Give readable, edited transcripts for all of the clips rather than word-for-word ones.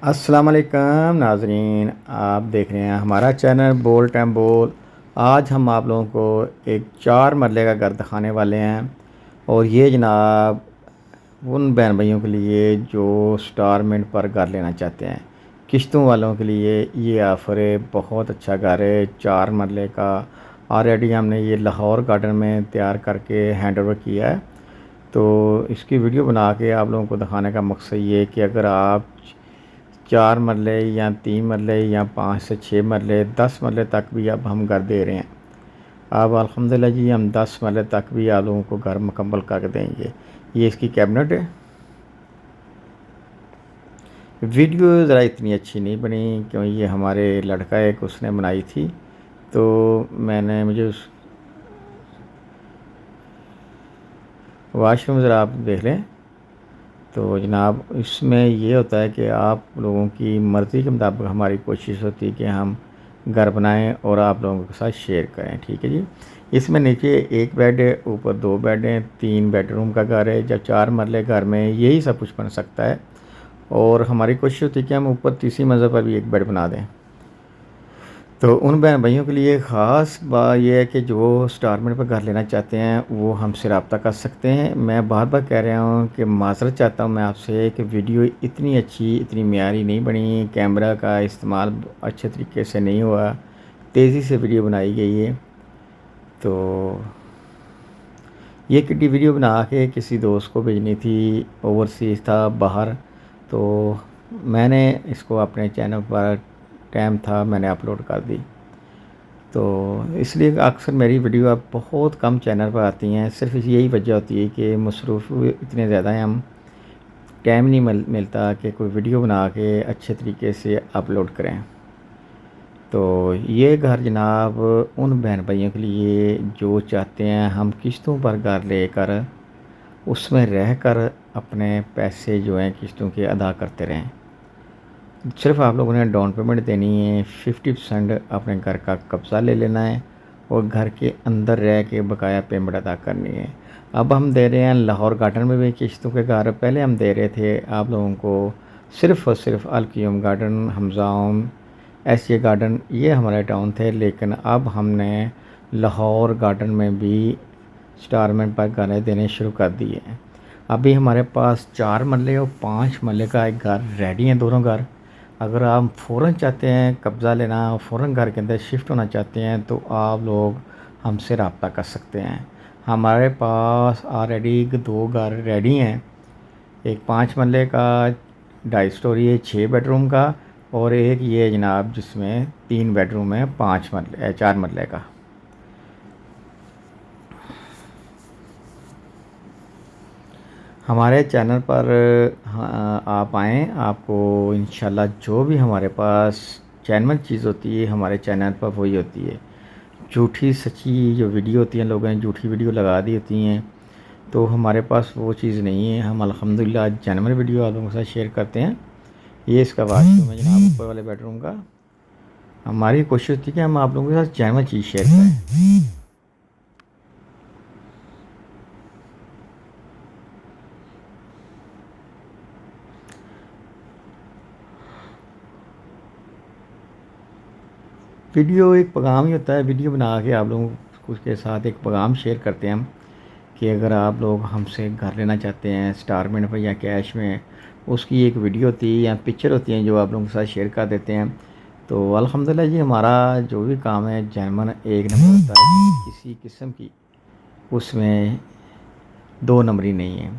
अस्सलाम वालेकुम नाजरीन, आप देख रहे हैं हमारा चैनल बोल टाइम बोल। आज हम आप लोगों को एक 4 मरले का घर दिखाने वाले हैं और ये जनाब उन बहन भाइयों के लिए जो इंस्टॉलमेंट पर घर लेना चाहते हैं। किश्तों वालों के लिए ये ऑफ़र है, बहुत अच्छा घर है 4 मरले का। ऑलरेडी हमने ये लाहौर गार्डन में तैयार करके हैंड ओवर किया है। तो इसकी वीडियो बना के आप लोगों को दिखाने का मकसद ये है कि अगर आप 4 मरले या 3 मरले या 5 से 6 मरले 10 मरले तक भी अब हम घर दे रहे हैं। अब अल्हम्दुलिल्लाह जी हम 10 मरले तक भी आप लोगों को घर मुकम्मल करके देंगे। ये इसकी कैबिनेट है। वीडियो ज़रा इतनी अच्छी नहीं बनी क्योंकि ये हमारे लड़का एक उसने बनाई थी, तो मुझे उस वाशरूम ज़रा आप देख लें। तो जनाब इसमें ये होता है कि आप लोगों की मर्ज़ी के मुताबिक हमारी कोशिश होती है कि हम घर बनाएं और आप लोगों के साथ शेयर करें। ठीक है जी। इसमें नीचे एक बेड है, ऊपर 2 बेड हैं, 3 बेडरूम का घर है। जब 4 मरले घर में यही सब कुछ बन सकता है और हमारी कोशिश होती है कि हम ऊपर तीसरी मंज़िल पर भी एक बेड बना दें। तो उन बहन भाइयों के लिए ख़ास बात यह है कि जो स्टारमेंट पर घर लेना चाहते हैं वो हमसे रब्ता कर सकते हैं। मैं बार बार कह रहा हूँ कि माज़रत चाहता हूँ मैं आपसे कि वीडियो इतनी अच्छी इतनी मियारी नहीं बनी, कैमरा का इस्तेमाल अच्छे तरीके से नहीं हुआ, तेज़ी से वीडियो बनाई गई है। तो ये किड्डी वीडियो बना के किसी दोस्त को भेजनी थी, ओवरसीज़ था बाहर, तो मैंने इसको अपने चैनल पर टाइम था मैंने अपलोड कर दी। तो इसलिए अक्सर मेरी वीडियो अब बहुत कम चैनल पर आती हैं। सिर्फ यही वजह होती है कि मसरूफ़ इतने ज़्यादा हैं, हम टाइम नहीं मिलता कि कोई वीडियो बना के अच्छे तरीके से अपलोड करें। तो ये घर जनाब उन बहन भाइयों के लिए जो चाहते हैं हम किश्तों पर घर लेकर उसमें रहकर अपने पैसे जो हैं किश्तों के अदा करते रहें। सिर्फ आप लोगों ने डाउन पेमेंट देनी है, 50% अपने घर का कब्ज़ा ले लेना है और घर के अंदर रह के बकाया पेमेंट अदा करनी है। अब हम दे रहे हैं लाहौर गार्डन में भी किश्तों के घर। पहले हम दे रहे थे आप लोगों को सिर्फ़ और सिर्फ अल-क़ियूम गार्डन, हमज़ाउन, एसए गार्डन, ये हमारे टाउन थे। लेकिन अब हमने लाहौर गार्डन में भी इंस्टॉलमेंट पर घर देने शुरू कर दिए हैं। अभी हमारे पास 4 मरले और 5 मरले का एक घर रेडी हैं, दोनों घर। अगर आप फ़ौरन चाहते हैं कब्ज़ा लेना, फ़ौरन घर के अंदर शिफ्ट होना चाहते हैं तो आप लोग हमसे रब्ता कर सकते हैं। हमारे पास ऑलरेडी 2 घर रेडी हैं। एक 5 मरले का 2.5 स्टोरी है 6 बेडरूम का, और एक ये जनाब जिसमें 3 बेडरूम है 4 मरले का। हमारे चैनल पर हाँ, आप आएँ, आपको इंशाल्लाह जो भी हमारे पास जेन्युइन चीज़ होती है हमारे चैनल पर वही होती है। झूठी सच्ची जो वीडियो होती हैं, लोगों ने झूठी वीडियो लगा दी होती हैं, तो हमारे पास वो चीज़ नहीं है। हम अल्हम्दुलिल्लाह जेन्युइन वीडियो आप लोगों के साथ शेयर करते हैं। ये इसका वाशरूम है जनाब ऊपर वाले बेडरूम का। हमारी कोशिश होती है कि हम आप लोगों के साथ जेन्युइन चीज़ शेयर करें। वीडियो एक पैगाम ही होता है। वीडियो बना के आप लोगों के साथ एक पैगाम शेयर करते हैं हम कि अगर आप लोग हमसे घर लेना चाहते हैं इंस्टॉलमेंट पर या कैश में, उसकी एक वीडियो होती है या पिक्चर होती है जो आप लोगों के साथ शेयर कर देते हैं। तो अल्हम्दुलिल्लाह जी हमारा जो भी काम है जेन्युइन एक नंबर होता है, किसी किस्म की उसमें 2 नंबरी नहीं है।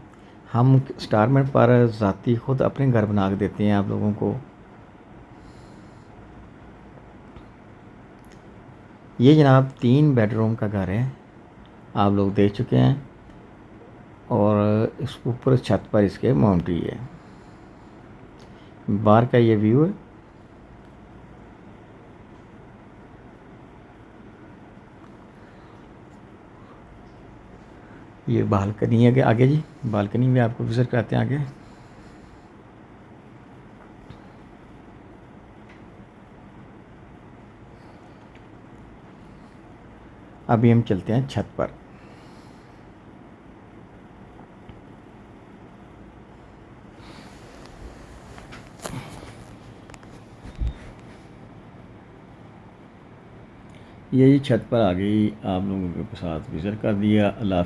हम इंस्टॉलमेंट पर ज़ाती खुद अपने घर बना के देते हैं आप लोगों को। ये जनाब 3 बेडरूम का घर है, आप लोग देख चुके हैं, और इस ऊपर छत पर इसके माउंटी है। बाहर का ये व्यू है। ये बालकनी है आगे जी, बालकनी में आपको विज़िट कराते हैं आगे। अभी हम चलते हैं छत पर। ये जी छत पर आ गई, आप लोगों के साथ विज़िट कर दिया। अल्लाह